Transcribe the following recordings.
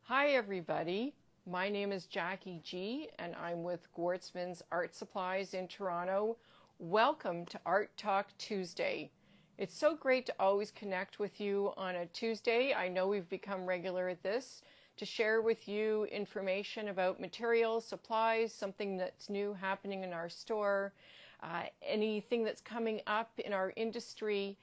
Hi everybody, my name is Jackie G and I'm with Gwartzman's Art Supplies in Toronto. Welcome to Art Talk Tuesday. It's so great to always connect with you on a Tuesday. I know we've become regular at this to share with you information about materials, supplies, something that's new happening in our store, anything that's coming up in our industry.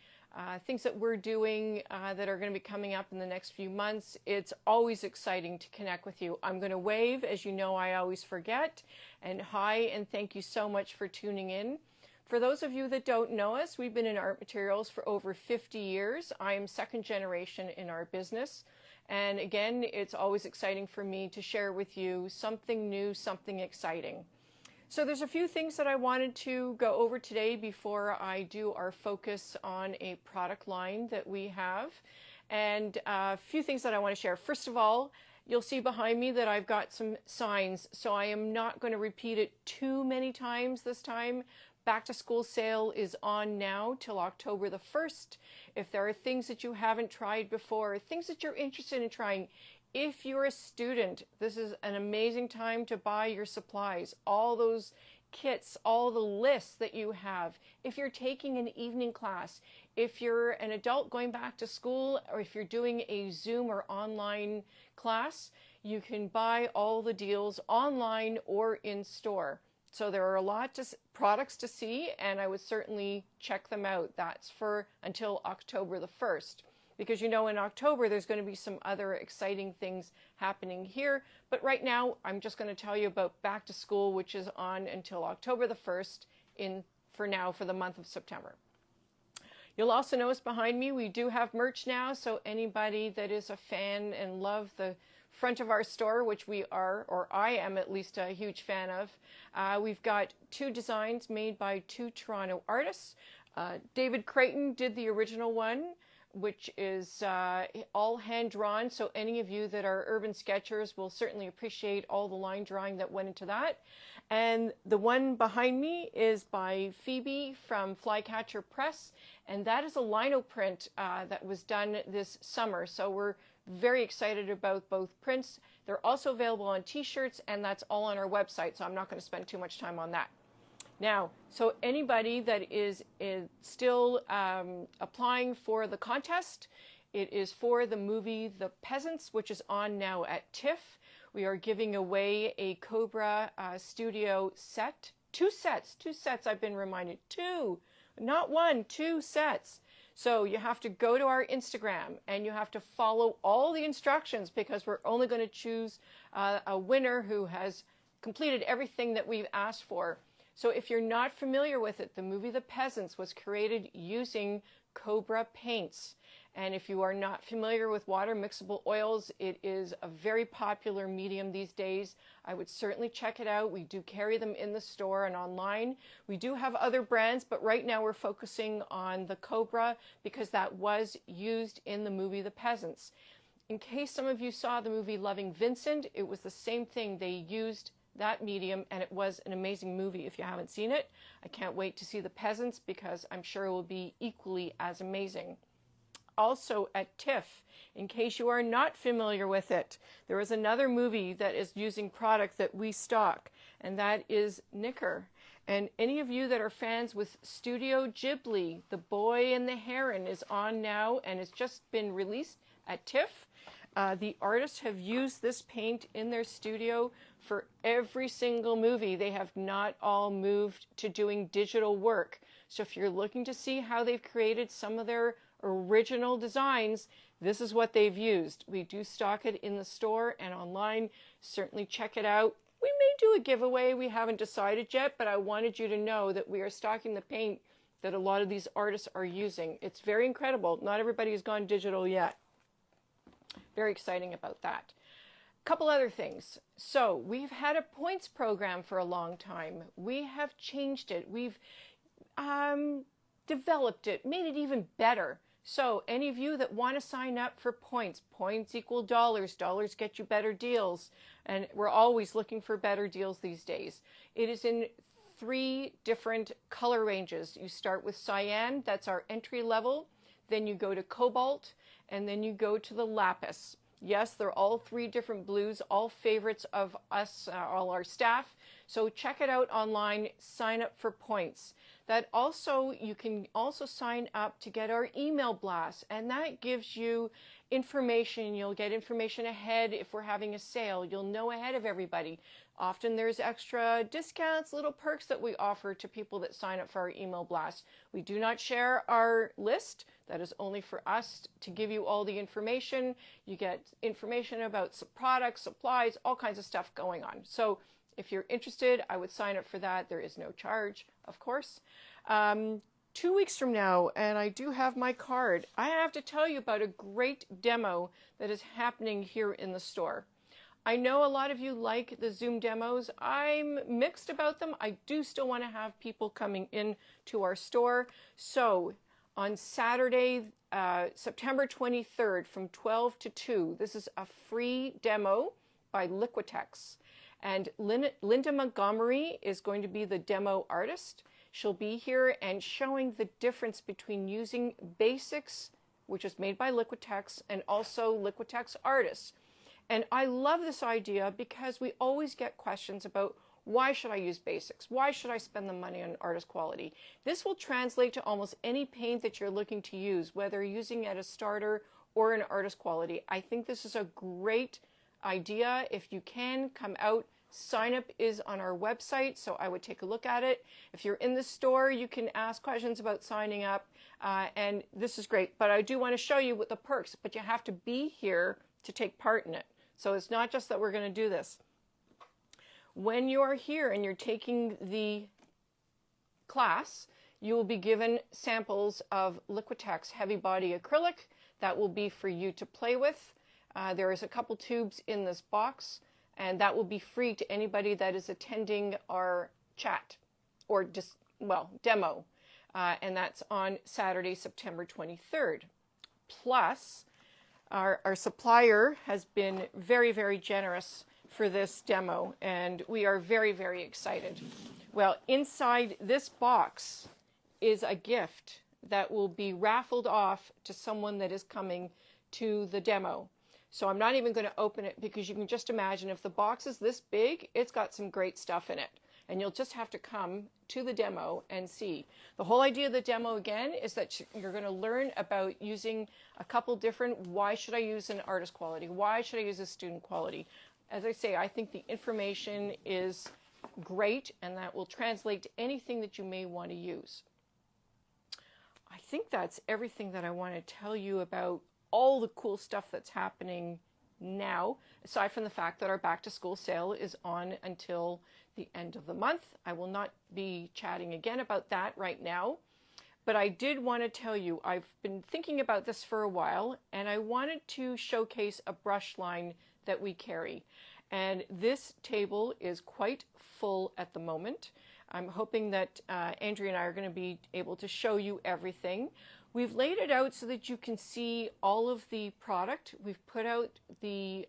Things that we're doing that are going to be coming up in the next few months. It's always exciting to connect with you. I'm going to wave, as you know I always forget, and hi and thank you so much for tuning in. For those of you that don't know us, we've been in art materials for over 50 years. I am second generation in our business. And again, it's always exciting for me to share with you something new, something exciting. So there's a few things that I wanted to go over today before I do our focus on a product line that we have. And a few things that I want to share. First of all, you'll see behind me that I've got some signs, so I am not going to repeat it too many times this time. Back to school sale is on now till October the 1st. If there are things that you haven't tried before, things that you're interested in trying, if you're a student, this is an amazing time to buy your supplies, all those kits, all the lists that you have. If you're taking an evening class, if you're an adult going back to school, or if you're doing a Zoom or online class, you can buy all the deals online or in store. So there are a lot of products to see, and I would certainly check them out. That's for until October the 1st. Because you know in October there's going to be some other exciting things happening here. But right now I'm just going to tell you about back to school, which is on until October the 1st for the month of September. You'll also notice behind me we do have merch now, so anybody that is a fan and love the front of our store, which we are, or I am at least a huge fan of, we've got two designs made by two Toronto artists. David Creighton did the original one, which is all hand-drawn, so any of you that are urban sketchers will certainly appreciate all the line drawing that went into that. And the one behind me is by Phoebe from Flycatcher Press, and that is a lino print that was done this summer. So we're very excited about both prints. They're also available on t-shirts, and that's all on our website, so I'm not going to spend too much time on that. Now, so anybody that is still applying for the contest, it is for the movie The Peasants, which is on now at TIFF. We are giving away a Cobra Studio set. Two sets, I've been reminded. Two, not one, two sets. So you have to go to our Instagram and you have to follow all the instructions, because we're only going to choose a winner who has completed everything that we've asked for. So if you're not familiar with it, the movie The Peasants was created using Cobra paints. And if you are not familiar with water mixable oils, it is a very popular medium these days. I would certainly check it out. We do carry them in the store and online. We do have other brands, but right now we're focusing on the Cobra because that was used in the movie The Peasants. In case some of you saw the movie Loving Vincent, it was the same thing. They used that medium, and it was an amazing movie. If you haven't seen it, I can't wait to see The Peasants, because I'm sure it will be equally as amazing. Also at TIFF, in case you are not familiar with it, there is another movie that is using product that we stock, and that is Knicker. And any of you that are fans with Studio Ghibli, The Boy and the Heron is on now, and it's just been released at TIFF. The artists have used this paint in their studio for every single movie. They have not all moved to doing digital work. So if you're looking to see how they've created some of their original designs, this is what they've used. We do stock it in the store and online. Certainly check it out. We may do a giveaway. We haven't decided yet, but I wanted you to know that we are stocking the paint that a lot of these artists are using. It's very incredible. Not everybody has gone digital yet. Very exciting about that. Couple other things. So we've had a points program for a long time. We have changed it. We've developed it, made it even better. So any of you that want to sign up for points, points equal dollars, dollars get you better deals. And we're always looking for better deals these days. It is in 3 different color ranges. You start with cyan, that's our entry level. Then you go to cobalt, and then you go to the lapis. Yes, they're all 3 different blues, all favorites of us, all our staff. So check it out online, sign up for points. That also, you can also sign up to get our email blast, and that gives you information. You'll get information ahead if we're having a sale. You'll know ahead of everybody. Often there's extra discounts, little perks that we offer to people that sign up for our email blast. We do not share our list. That is only for us to give you all the information. You get information about some products, supplies, all kinds of stuff going on. So if you're interested, I would sign up for that. There is no charge, of course. 2 weeks from now, and I do have my card, I have to tell you about a great demo that is happening here in the store. I know a lot of you like the Zoom demos. I'm mixed about them. I do still want to have people coming in to our store. So on Saturday, September 23rd from 12 to 2, this is a free demo by Liquitex. And Linda Montgomery is going to be the demo artist. She'll be here and showing the difference between using Basics, which is made by Liquitex, and also Liquitex artists. And I love this idea because we always get questions about, why should I use Basics? Why should I spend the money on artist quality? This will translate to almost any paint that you're looking to use, whether using it as starter or an artist quality. I think this is a great idea. If you can, come out. Sign up is on our website, so I would take a look at it. If you're in the store, you can ask questions about signing up, and this is great. But I do want to show you what the perks, but you have to be here to take part in it. So it's not just that we're going to do this. When you're here and you're taking the class, you will be given samples of Liquitex heavy body acrylic that will be for you to play with. There is a couple tubes in this box, and that will be free to anybody that is attending our chat or just, well, demo. And that's on Saturday, September 23rd. Plus, our supplier has been very, very generous for this demo, and we are very, very excited. Well, inside this box is a gift that will be raffled off to someone that is coming to the demo. So I'm not even going to open it, because you can just imagine if the box is this big, it's got some great stuff in it. And you'll just have to come to the demo and see. The whole idea of the demo, again, is that you're going to learn about using a couple different, why should I use an artist quality? Why should I use a student quality? As I say, I think the information is great, and that will translate to anything that you may want to use. I think that's everything that I want to tell you about all the cool stuff that's happening now, aside from the fact that our back to school sale is on until the end of the month. I will not be chatting again about that right now, but I did want to tell you, I've been thinking about this for a while, and I wanted to showcase a brush line that we carry. And this table is quite full at the moment. I'm hoping that Andrea and I are going to be able to show you everything. We've laid it out so that you can see all of the product. We've put out the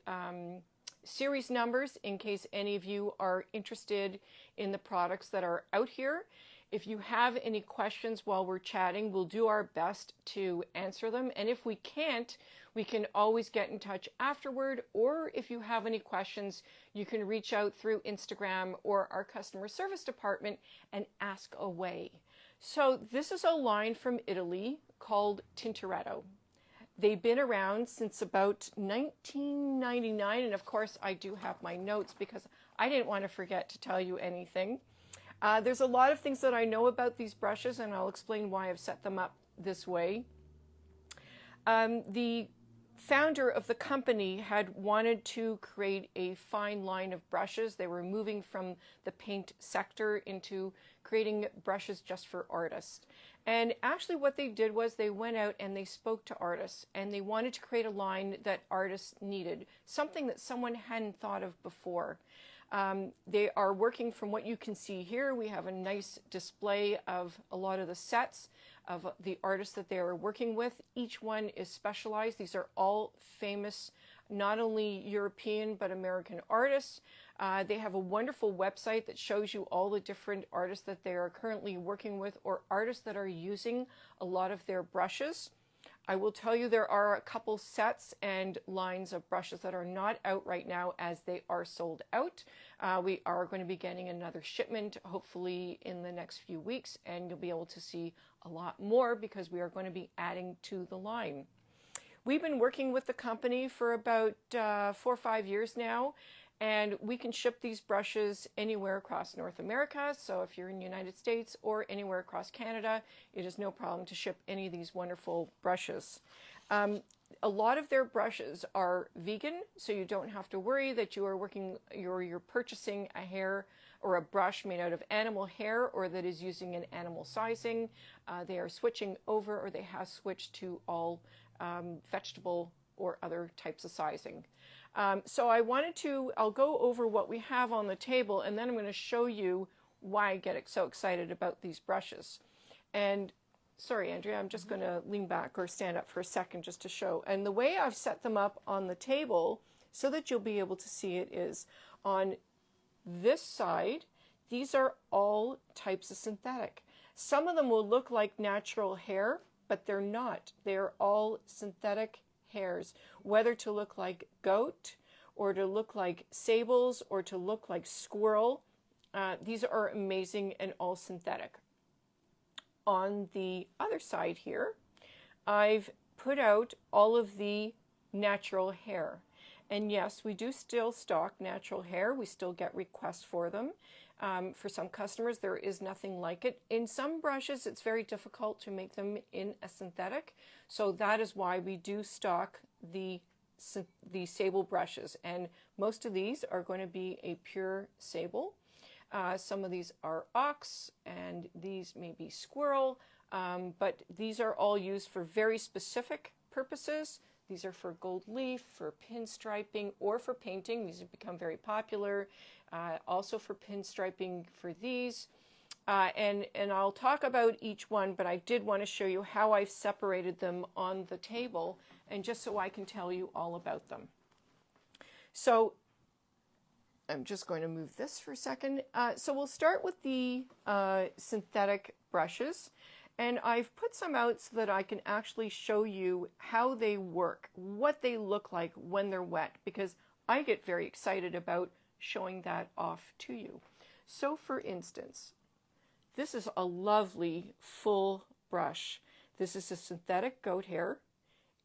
series numbers in case any of you are interested in the products that are out here. If you have any questions while we're chatting, we'll do our best to answer them. And if we can't, we can always get in touch afterward. Or if you have any questions, you can reach out through Instagram or our customer service department and ask away. So this is a line from Italy called Tintoretto. They've been around since about 1999, and of course I do have my notes because I didn't want to forget to tell you anything. There's a lot of things that I know about these brushes, and I'll explain why I've set them up this way. The founder of the company had wanted to create a fine line of brushes. They were moving from the paint sector into creating brushes just for artists. And actually what they did was they went out and they spoke to artists, and they wanted to create a line that artists needed, something that someone hadn't thought of before. They are working from what you can see here. We have a nice display of a lot of the sets of the artists that they are working with. Each one is specialized. These are all famous, not only European, but American artists. They have a wonderful website that shows you all the different artists that they are currently working with, or artists that are using a lot of their brushes. I will tell you there are a couple sets and lines of brushes that are not out right now as they are sold out. We are going to be getting another shipment hopefully in the next few weeks, and you'll be able to see a lot more because we are going to be adding to the line. We've been working with the company for about 4 or 5 years now, and we can ship these brushes anywhere across North America. So if you're in the United States or anywhere across Canada, it is no problem to ship any of these wonderful brushes. A lot of their brushes are vegan, so you don't have to worry that you're purchasing a hair or a brush made out of animal hair or that is using an animal sizing. They are switching over, or they have switched to all vegetable or other types of sizing. So I'll go over what we have on the table, and then I'm going to show you why I get so excited about these brushes. And sorry, Andrea, I'm just going to lean back or stand up for a second just to show. And the way I've set them up on the table so that you'll be able to see it is on this side, these are all types of synthetic. Some of them will look like natural hair, but they're not. They're all synthetic hairs, whether to look like goat or to look like sables or to look like squirrel. These are amazing and all synthetic. On the other side here, I've put out all of the natural hair. And yes, we do still stock natural hair. We still get requests for them. For some customers, there is nothing like it. In some brushes, it's very difficult to make them in a synthetic. So that is why we do stock the sable brushes. And most of these are going to be a pure sable. Some of these are ox, and these may be squirrel. But these are all used for very specific purposes. These are for gold leaf, for pinstriping, or for painting. These have become very popular. Also for pinstriping for these. And I'll talk about each one, but I did want to show you how I've separated them on the table, and just so I can tell you all about them. So I'm just going to move this for a second. So we'll start with the synthetic brushes. And I've put some out so that I can actually show you how they work, what they look like when they're wet, because I get very excited about showing that off to you. So for instance, this is a lovely full brush. This is a synthetic goat hair.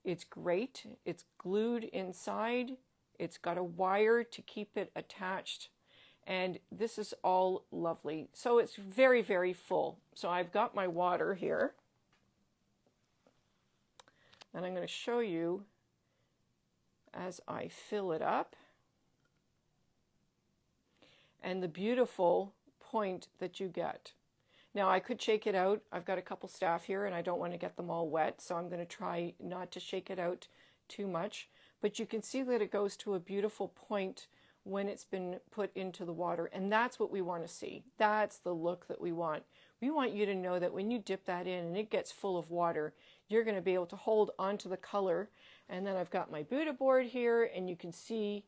It's great. It's glued inside. It's got a wire to keep it attached. And this is all lovely. So it's very, very full. So I've got my water here. And I'm going to show you as I fill it up. And the beautiful point that you get. Now I could shake it out. I've got a couple staff here and I don't want to get them all wet. So I'm going to try not to shake it out too much. But you can see that it goes to a beautiful point when it's been put into the water. And that's what we want to see. That's the look that we want. We want you to know that when you dip that in and it gets full of water, you're going to be able to hold onto the color. And then I've got my Buddha board here, and you can see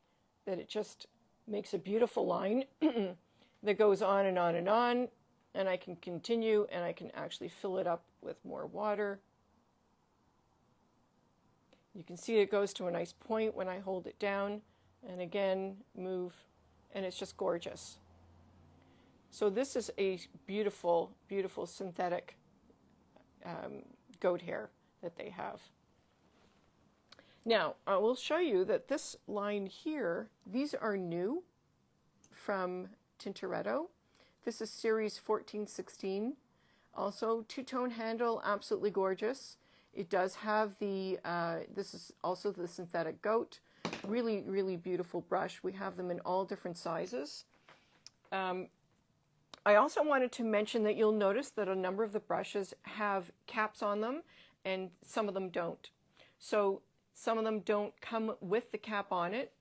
that it just makes a beautiful line that goes on and on and on. And I can continue, and I can actually fill it up with more water. You can see it goes to a nice point when I hold it down. And again, move, and it's just gorgeous. So this is a beautiful, beautiful synthetic goat hair that they have. Now, I will show you that this line here, these are new from Tintoretto. This is series 1416. Also, two-tone handle, absolutely gorgeous. It does have the, this is also the synthetic goat. Really, really beautiful brush. We have them in all different sizes. I also wanted to mention that you'll notice that a number of the brushes have caps on them and some of them don't. So some of them don't come with the cap on it.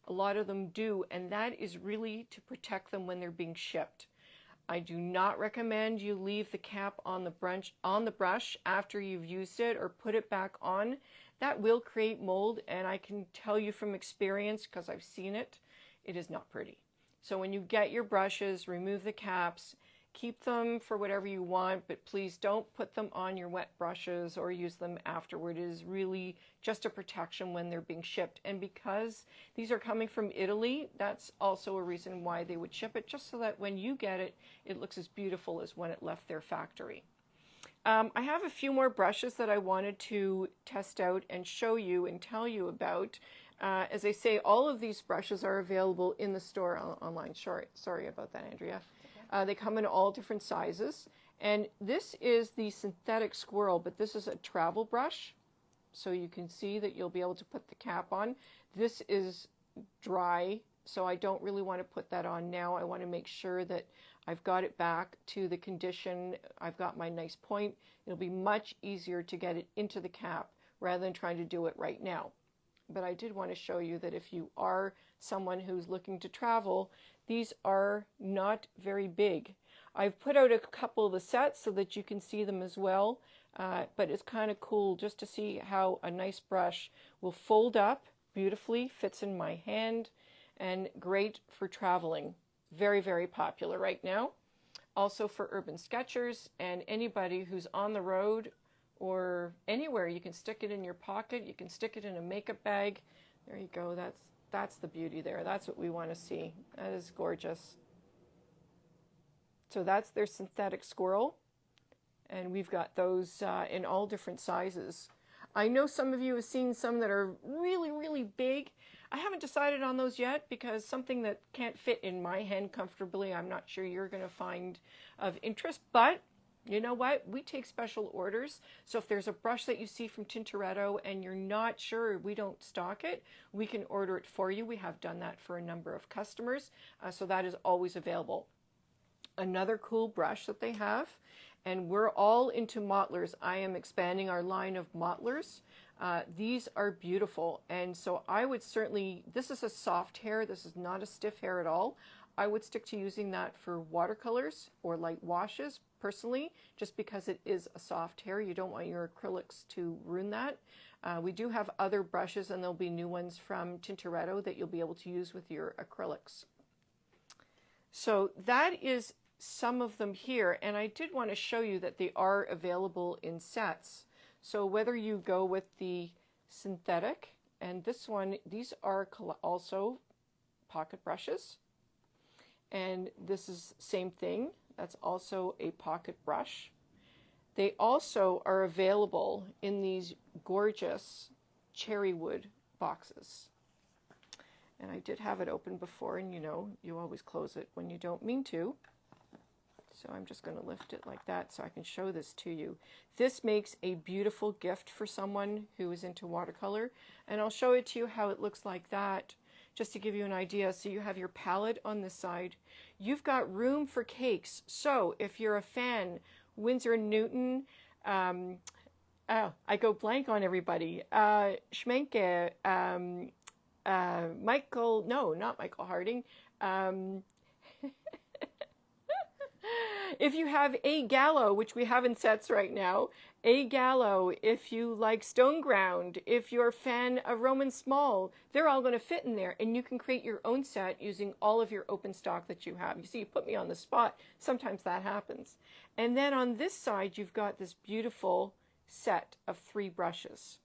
A lot of them do, and that is really to protect them when they're being shipped. I do not recommend you leave the cap on the brush after you've used it or put it back on. That will create mold, and I can tell you from experience, because I've seen it, it is not pretty. So when you get your brushes, remove the caps. Keep them for whatever you want, but please don't put them on your wet brushes or use them afterward. It is really just a protection when they're being shipped. And because these are coming from Italy, that's also a reason why they would ship it, just so that when you get it, it looks as beautiful as when it left their factory. I have a few more brushes that I wanted to test out and show you and tell you about. As I say, all of these brushes are available in the store online. Sorry about that, Andrea. They come in all different sizes. And this is the synthetic squirrel, but this is a travel brush. So you can see that you'll be able to put the cap on. This is dry, so I don't really want to put that on now. I want to make sure that I've got it back to the condition. I've got my nice point. It'll be much easier to get it into the cap rather than trying to do it right now. But I did want to show you that if you are someone who's looking to travel, these are not very big. I've put out a couple of the sets so that you can see them as well, but it's kind of cool just to see how a nice brush will fold up beautifully, fits in my hand, and great for traveling. Very, very popular right now. Also for urban sketchers and anybody who's on the road or anywhere. You can stick it in your pocket. You can stick it in a makeup bag. There you go. That's the beauty there. That's what we want to see. That is gorgeous. So that's their synthetic squirrel. And we've got those in all different sizes. I know some of you have seen some that are really, really big. I haven't decided on those yet because something that can't fit in my hand comfortably, I'm not sure you're going to find of interest. But you know what? We take special orders. So if there's a brush that you see from Tintoretto and you're not sure, we don't stock it, we can order it for you. We have done that for a number of customers. So that is always available. Another cool brush that they have, and we're all into mottlers. I am expanding our line of mottlers. These are beautiful. And so I would certainly, this is a soft hair. This is not a stiff hair at all. I would stick to using that for watercolors or light washes personally, just because it is a soft hair. You don't want your acrylics to ruin that. We do have other brushes, and there'll be new ones from Tintoretto that you'll be able to use with your acrylics. So that is some of them here, and I did want to show you that they are available in sets. So whether you go with the synthetic, and this one, these are also pocket brushes. And this is same thing. That's also a pocket brush. They also are available in these gorgeous cherry wood boxes. And I did have it open before, and you know, you always close it when you don't mean to. So I'm just going to lift it like that so I can show this to you. This makes a beautiful gift for someone who is into watercolor. And I'll show it to you how it looks like that, just to give you an idea. So you have your palette on this side. You've got room for cakes. So if you're a fan, Winsor & Newton, I go blank on everybody. Schmenke, Michael, no, not Michael Harding. If you have A Gallo, which we have in sets right now, A Gallo, if you like Stone Ground, if you're a fan of Roman Small, they're all going to fit in there. And you can create your own set using all of your open stock that you have. You see, you put me on the spot. Sometimes that happens. And then on this side, you've got this beautiful set of 3 brushes.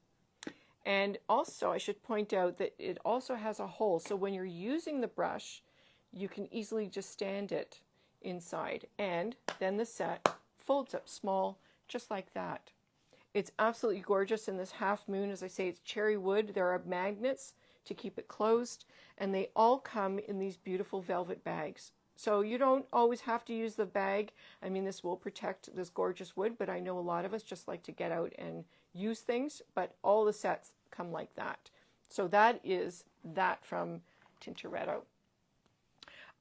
And also, I should point out that it also has a hole. So when you're using the brush, you can easily just stand it inside, and then the set folds up small just like that. It's absolutely gorgeous in this half moon. As I say, it's cherry wood. There are magnets to keep it closed, and they all come in these beautiful velvet bags. So you don't always have to use the bag. I mean, this will protect this gorgeous wood, but I know a lot of us just like to get out and use things, but all the sets come like that. So that is that from Tintoretto.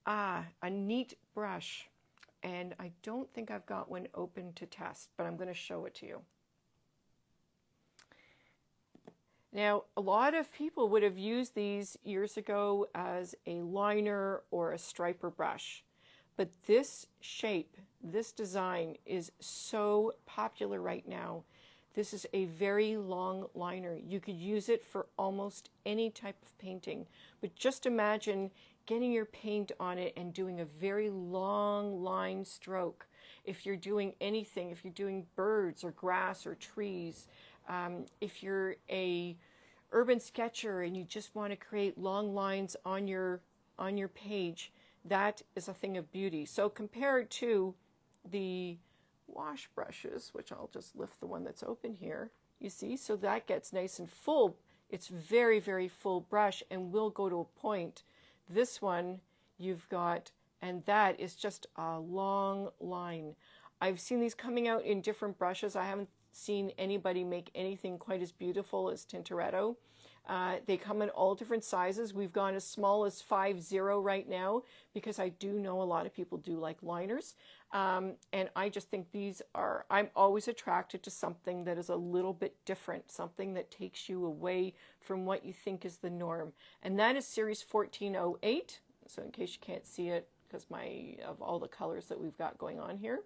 A neat brush, and I don't think I've got one open to test, but I'm going to show it to you. Now, a lot of people would have used these years ago as a liner or a striper brush, but this shape, this design is so popular right now This is a very long liner. You could use it for almost any type of painting, but just imagine getting your paint on it and doing a very long line stroke. If you're doing anything, if you're doing birds or grass or trees, if you're a urban sketcher and you just want to create long lines on your page, that is a thing of beauty. So compared to the wash brushes, which I'll just lift the one that's open here, you see, so that gets nice and full. It's very, very full brush and will go to a point. This one you've got, and that is just a long line. I've seen these coming out in different brushes. I haven't seen anybody make anything quite as beautiful as Tintoretto. They come in all different sizes. We've gone as small as 5-0 right now because I do know a lot of people do like liners. And I just think these are, I'm always attracted to something that is a little bit different, something that takes you away from what you think is the norm. And that is series 1408. So in case you can't see it because of all the colors that we've got going on here.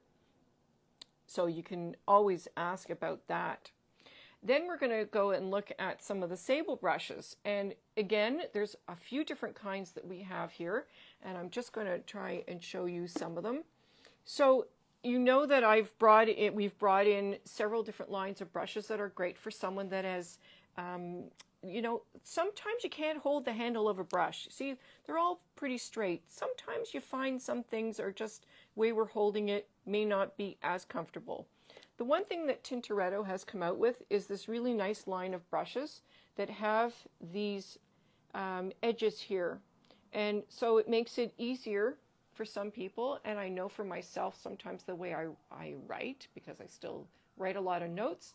So you can always ask about that. Then we're going to go and look at some of the sable brushes. And again, there's a few different kinds that we have here. And I'm just going to try and show you some of them. So you know that we've brought in several different lines of brushes that are great for someone that has, you know, sometimes you can't hold the handle of a brush. See, they're all pretty straight. Sometimes you find some things are just the way we're holding it may not be as comfortable. The one thing that Tintoretto has come out with is this really nice line of brushes that have these edges here. And so it makes it easier for some people, and I know for myself sometimes the way I write, because I still write a lot of notes,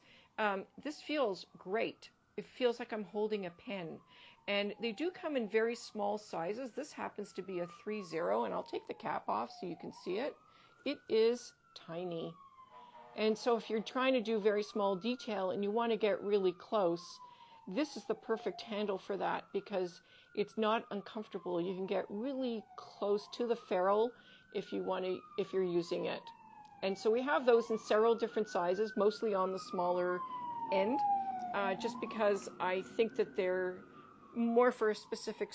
this feels great. It feels like I'm holding a pen. And they do come in very small sizes. This happens to be a 3-0, and I'll take the cap off so you can see it. It is tiny. And so if you're trying to do very small detail and you want to get really close, this is the perfect handle for that because it's not uncomfortable. You can get really close to the ferrule if you're using it. And so we have those in several different sizes, mostly on the smaller end, just because I think that they're more for a specific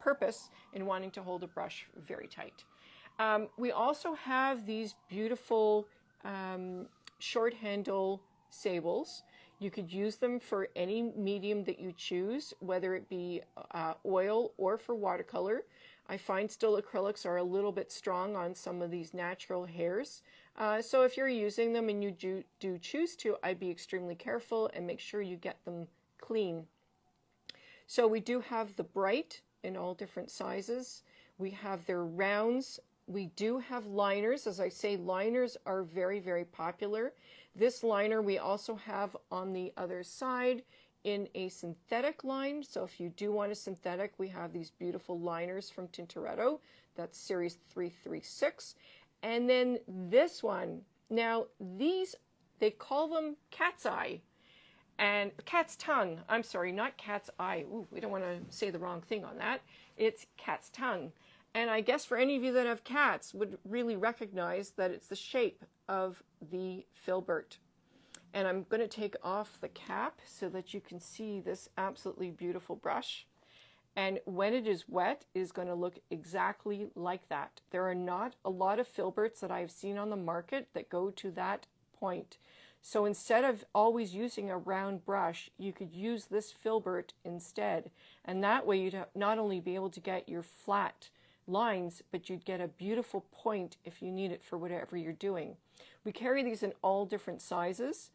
purpose in wanting to hold a brush very tight. We also have these beautiful short handle sables. You could use them for any medium that you choose, whether it be oil or for watercolor. I find still acrylics are a little bit strong on some of these natural hairs. So if you're using them and you do choose to, I'd be extremely careful and make sure you get them clean. So we do have the bright in all different sizes. We have their rounds. We do have liners. As I say, liners are very, very popular. This liner we also have on the other side in a synthetic line. So if you do want a synthetic, we have these beautiful liners from Tintoretto. That's series 336. And then this one. Now these, they call them cat's eye. And cat's tongue. I'm sorry, not cat's eye. Ooh, we don't want to say the wrong thing on that. It's cat's tongue. And I guess for any of you that have cats would really recognize that it's the shape of the filbert. And I'm going to take off the cap so that you can see this absolutely beautiful brush. And when it is wet, it is going to look exactly like that. There are not a lot of filberts that I've seen on the market that go to that point. So instead of always using a round brush, you could use this filbert instead. And that way you'd not only be able to get your flat lines, but you'd get a beautiful point if you need it for whatever you're doing. We carry these in all different sizes,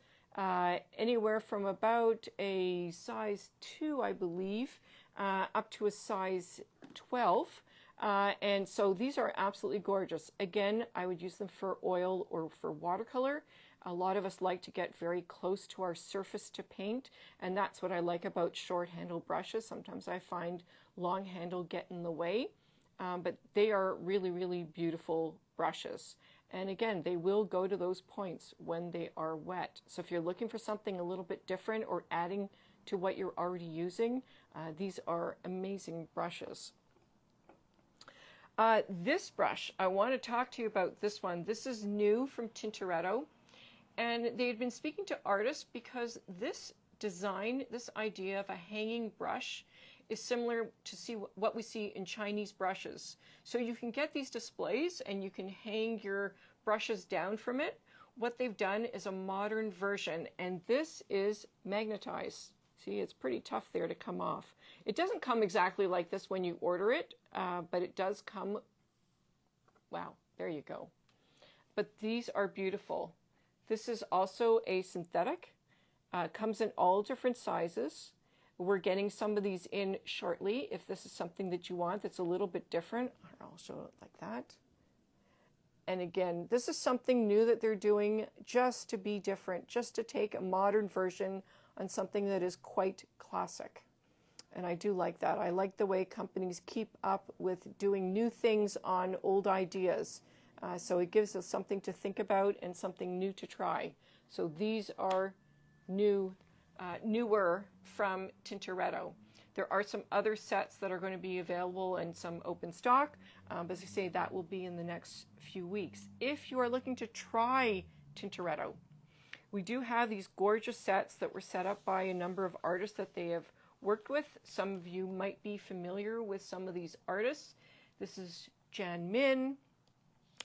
anywhere from about a size 2, I believe, up to a size 12. And so these are absolutely gorgeous. Again, I would use them for oil or for watercolor. A lot of us like to get very close to our surface to paint, and that's what I like about short handle brushes. Sometimes I find long handle get in the way. But they are really, really beautiful brushes. And again, they will go to those points when they are wet. So if you're looking for something a little bit different or adding to what you're already using, these are amazing brushes. This brush, I want to talk to you about this one. This is new from Tintoretto. And they had been speaking to artists because this design, this idea of a hanging brush is similar to what we see in Chinese brushes. So you can get these displays and you can hang your brushes down from it. What they've done is a modern version, and this is magnetized. See, it's pretty tough there to come off. It doesn't come exactly like this when you order it, but it does come. Wow, there you go. But these are beautiful. This is also a synthetic. Comes in all different sizes. We're getting some of these in shortly if this is something that you want that's a little bit different. I'll show it like that. And again, this is something new that they're doing just to be different, just to take a modern version on something that is quite classic. And I do like that. I like the way companies keep up with doing new things on old ideas. So it gives us something to think about and something new to try. So these are newer from Tintoretto. There are some other sets that are going to be available and some open stock. But as I say, that will be in the next few weeks. If you are looking to try Tintoretto, we do have these gorgeous sets that were set up by a number of artists that they have worked with. Some of you might be familiar with some of these artists. This is Jan Min.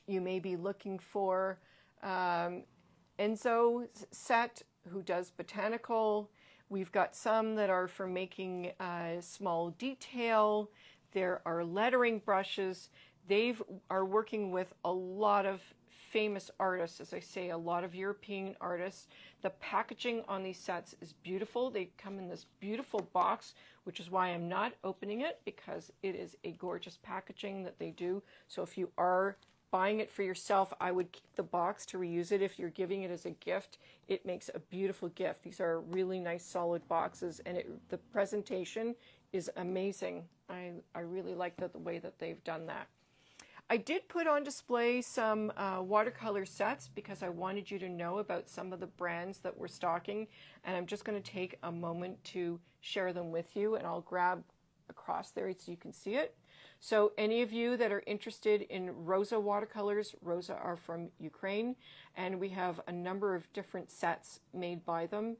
You may be looking for Enzo's set, who does botanical. We've got some that are for making small detail. There are lettering brushes. They are working with a lot of famous artists, as I say, a lot of European artists. The packaging on these sets is beautiful. They come in this beautiful box, which is why I'm not opening it, because it is a gorgeous packaging that they do. So if you are buying it for yourself, I would keep the box to reuse it. If you're giving it as a gift, it makes a beautiful gift. These are really nice solid boxes, and the presentation is amazing. I really like the way that they've done that. I did put on display some watercolor sets because I wanted you to know about some of the brands that we're stocking, and I'm just going to take a moment to share them with you, and I'll grab across there so you can see it. So any of you that are interested in Rosa watercolors, Rosa are from Ukraine, and we have a number of different sets made by them.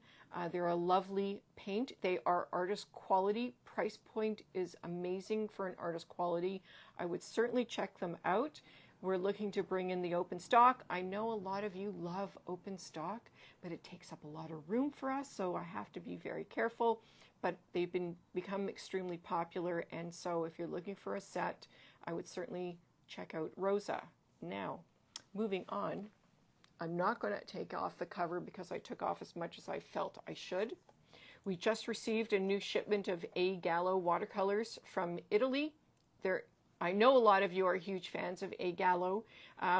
They're a lovely paint. They are artist quality. Price point is amazing for an artist quality. I would certainly check them out. We're looking to bring in the open stock. I know a lot of you love open stock, but it takes up a lot of room for us, so I have to be very careful. But they've become extremely popular, and so if you're looking for a set, I would certainly check out Rosa. Now, moving on, I'm not going to take off the cover because I took off as much as I felt I should. We just received a new shipment of A. Gallo watercolors from Italy. I know a lot of you are huge fans of A. Gallo.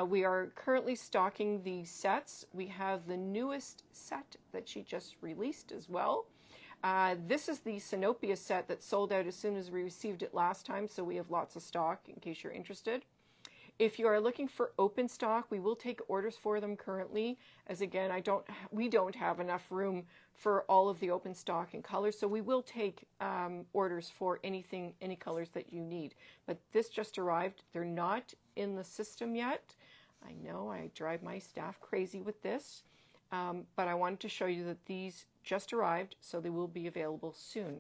We are currently stocking the sets. We have the newest set that she just released as well. This is the Sinopia set that sold out as soon as we received it last time, so we have lots of stock in case you're interested. If you are looking for open stock, we will take orders for them currently, as again, we don't have enough room for all of the open stock and colors, so we will take orders for any colors that you need. But this just arrived. They're not in the system yet. I know I drive my staff crazy with this, but I wanted to show you that these just arrived, so they will be available soon.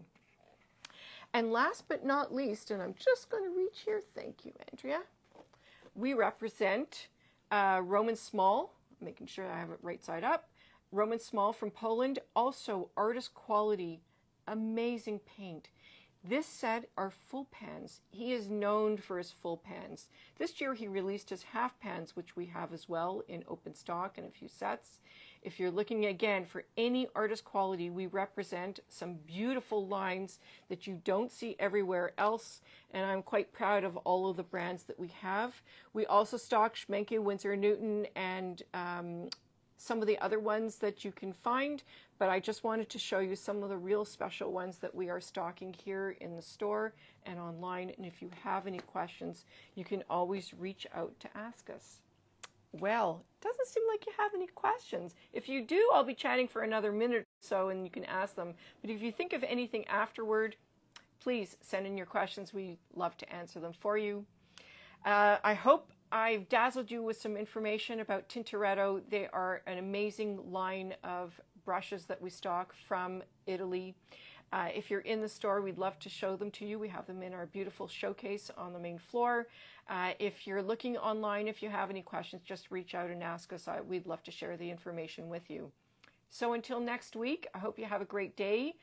And last but not least, and I'm just going to reach here, thank you, Andrea. We represent Roman Small, making sure I have it right side up. Roman Small from Poland, also artist quality, amazing paint. This set are full pans. He is known for his full pans. This year he released his half pans, which we have as well in open stock in a few sets. If you're looking again for any artist quality, we represent some beautiful lines that you don't see everywhere else, and I'm quite proud of all of the brands that we have. We also stock Schmenke, Winsor & Newton, and some of the other ones that you can find, but I just wanted to show you some of the real special ones that we are stocking here in the store and online, and if you have any questions, you can always reach out to ask us. Well, it doesn't seem like you have any questions. If you do, I'll be chatting for another minute or so and you can ask them. But if you think of anything afterward, please send in your questions. We love to answer them for you. I hope I've dazzled you with some information about Tintoretto. They are an amazing line of brushes that we stock from Italy. If you're in the store, we'd love to show them to you. We have them in our beautiful showcase on the main floor. If you're looking online, if you have any questions, just reach out and ask us. We'd love to share the information with you. So until next week, I hope you have a great day.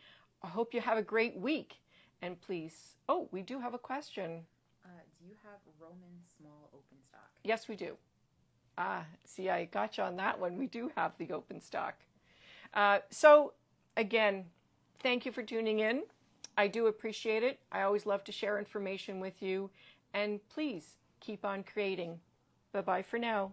I hope you have a great week. And please, oh, we do have a question. Do you have Roman small open stock? Yes, we do. See, I got you on that one. We do have the open stock. So again, thank you for tuning in. I do appreciate it. I always love to share information with you. And please keep on creating. Bye-bye for now.